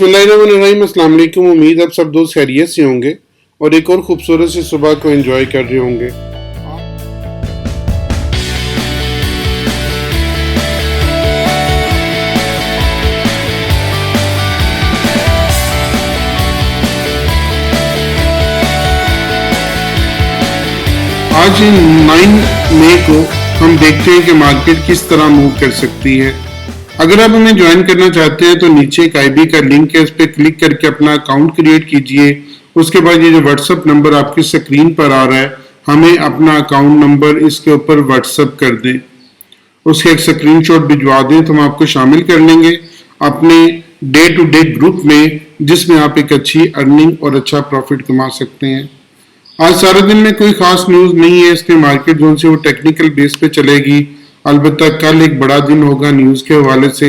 बिस्मिल्लाहिर्रहमानिर्रहीम। अस्सलाम वालेकुम। उम्मीद आप सब दोस्त खैरियत से होंगे और एक और खूबसूरत सी सुबह को एंजॉय कर रहे होंगे। आज 9 मई को हम देखते हैं कि मार्केट किस तरह मूव कर सकती है। अगर आप हमें ज्वाइन करना चाहते हैं तो नीचे एक आईबी का लिंक है, उस पर क्लिक करके अपना अकाउंट क्रिएट कीजिए। उसके बाद ये जो व्हाट्सएप नंबर आपकी स्क्रीन पर आ रहा है, हमें अपना अकाउंट नंबर इसके ऊपर व्हाट्सएप कर दें, उसके एक स्क्रीनशॉट भिजवा दें तो हम आपको शामिल कर लेंगे अपने डे टू डे ग्रुप में, जिसमें आप एक अच्छी अर्निंग और अच्छा प्रॉफिट कमा सकते हैं। आज सारे दिन में कोई खास न्यूज़ नहीं है, इसलिए मार्केट जोन से वो टेक्निकल बेस पे चलेगी। अलबत्ता कल एक बड़ा दिन होगा न्यूज़ के हवाले से,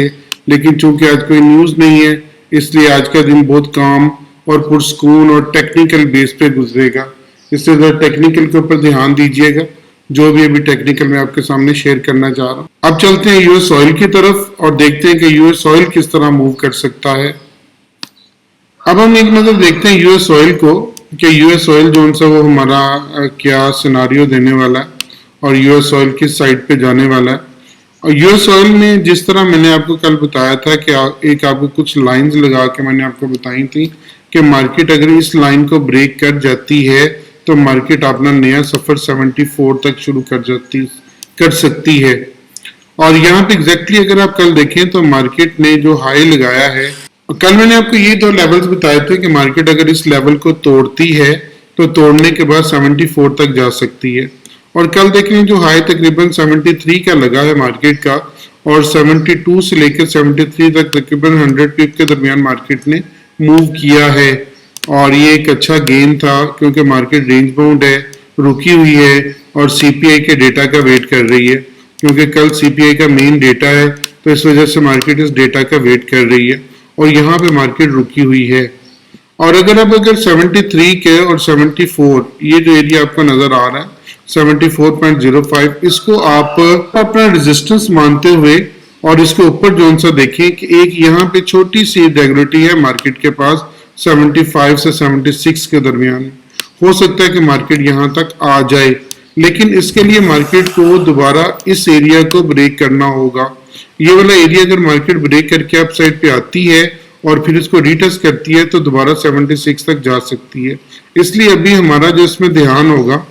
लेकिन चूंकि आज कोई न्यूज़ नहीं है इसलिए आज का दिन बहुत काम और पुरस्कून और टेक्निकल बेस पे गुजरेगा। इससे ज़रा टेक्निकल के ऊपर ध्यान दीजिएगा, जो भी अभी टेक्निकल में आपके सामने शेयर करना चाह रहा हूँ। अब चलते हैं यूएस ऑयल की तरफ और देखते हैं कि यूएस ऑयल किस तरह मूव कर सकता है। अब हम एक नजर देखते हैं यूएस ऑयल को कि यूएस ऑयल जो सा वो हमारा क्या सिनारियो देने वाला है और यूएस ऑयल किस साइड पे जाने वाला है। और यूएस ऑयल में जिस तरह मैंने आपको कल बताया था कि एक आपको कुछ लाइंस लगा के मैंने आपको बताई थी कि मार्केट अगर इस लाइन को ब्रेक कर जाती है तो मार्केट अपना नया सफर 74 तक शुरू कर सकती है। और यहाँ पे एग्जैक्टली अगर आप कल देखें तो मार्केट ने जो हाई लगाया है, कल मैंने आपको ये दो लेवल्स बताए थे कि मार्केट अगर इस लेवल को तोड़ती है तो तोड़ने के बाद 74 तक जा सकती है। और कल देखें जो हाई तकरीबन 73 का लगा है मार्केट का, और 72 से लेकर 73 तक तकरीबन 100 पिप के दरमियान मार्केट ने मूव किया है। और ये एक अच्छा गेन था क्योंकि मार्केट रेंज बाउंड है, रुकी हुई है और सीपीआई के डेटा का वेट कर रही है, क्योंकि कल सीपीआई का मेन डेटा है तो इस वजह से मार्केट इस डेटा का वेट कर रही है और यहाँ पे मार्केट रुकी हुई है। और अगर 73 के और 74 ये जो एरिया आपको नजर आ रहा है 74.05, इसको आप अपना रेजिस्टेंस मानते हुए और इसके ऊपर जो सा देखें कि एक यहाँ पे छोटी सी रेगुलेटरी है मार्केट के पास 75 से 76 के दरमियान। हो सकता है कि मार्केट यहाँ तक आ जाए, लेकिन इसके लिए मार्केट को दोबारा इस एरिया को ब्रेक करना होगा। ये वाला एरिया अगर मार्केट ब्रेक करके अप साइड पे आती है और फिर इसको रीटेस्ट करती है तो दोबारा 76 तक जा सकती है। इसलिए अभी हमारा जो इसमें ध्यान होगा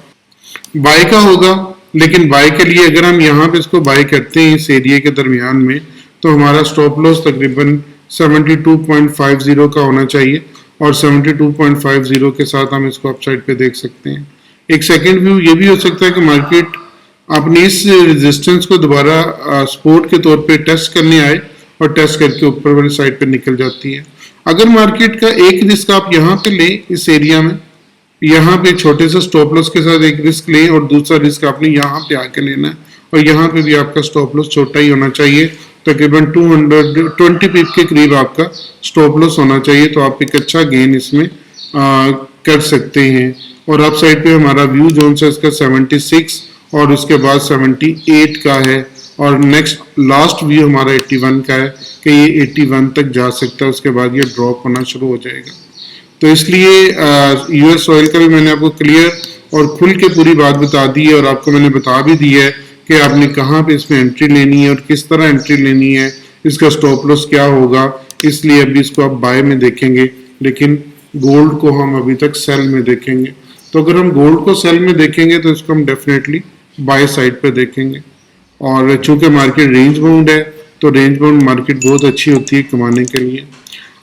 बाय का होगा, लेकिन बाय के लिए अगर हम यहाँ पे इसको बाय करते हैं इस एरिया के दरमियान में तो हमारा स्टॉप लॉस तकरीबन 72.50 का होना चाहिए और 72.50 के साथ हम इसको अपसाइड पे देख सकते हैं। एक सेकंड व्यू ये भी हो सकता है कि मार्केट अपनी इस रेजिस्टेंस को दोबारा सपोर्ट के तौर पे टेस्ट करने आए और टेस्ट करके ऊपर वाली साइड पे निकल जाती है। अगर मार्केट का एक रिस्क आप यहाँ पे ले इस एरिया में, यहाँ पे छोटे से स्टॉप लॉस के साथ एक रिस्क लें और दूसरा रिस्क आपने यहाँ पे आके लेना है और यहाँ पे भी आपका स्टॉप लॉस छोटा ही होना चाहिए, तकरीबन 220 पिप के करीब आपका स्टॉप लॉस होना चाहिए, तो आप एक अच्छा गेन इसमें कर सकते हैं। और अप साइड पे हमारा व्यू जोन से इसका 76 और उसके बाद 78 का है और नेक्स्ट लास्ट व्यू हमारा 81 का है कि ये 81 तक जा सकता है, उसके बाद ये ड्रॉप होना शुरू हो जाएगा। तो इसलिए यूएस ऑयल का भी मैंने आपको क्लियर और खुल के पूरी बात बता दी है और आपको मैंने बता भी दी है कि आपने कहाँ पे इसमें एंट्री लेनी है और किस तरह एंट्री लेनी है, इसका स्टॉप लॉस क्या होगा। इसलिए अभी इसको आप बाय में देखेंगे, लेकिन गोल्ड को हम अभी तक सेल में देखेंगे। तो अगर हम गोल्ड को सेल में देखेंगे तो इसको हम डेफिनेटली बाय साइड पे देखेंगे। और चूंकि मार्केट रेंज बाउंड है तो रेंज बाउंड मार्केट बहुत अच्छी होती है कमाने के लिए।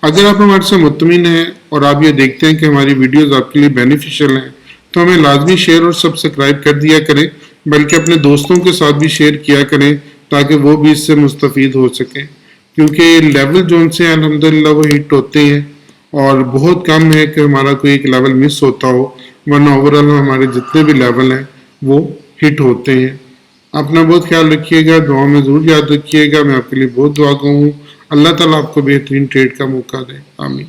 अगर आप हमारे से मुतमिन हैं और आप ये देखते हैं कि हमारी वीडियोस आपके लिए बेनिफिशियल हैं तो हमें लाजमी शेयर और सब्सक्राइब कर दिया करें, बल्कि अपने दोस्तों के साथ भी शेयर किया करें ताकि वो भी इससे मुस्तफ़ीद हो सकें, क्योंकि लेवल जो से अल्हम्दुलिल्लाह वो हिट होते हैं और बहुत कम है कि हमारा कोई एक लेवल मिस होता हो, वरना ओवरऑल हमारे जितने भी लेवल हैं वो हिट होते हैं। अपना बहुत ख्याल रखिएगा, दुआ में ज़रूर याद रखिएगा। मैं आपके लिए बहुत दुआ करूँ, अल्लाह ताला आपको बेहतरीन ट्रेड का मौका दे। आमीन।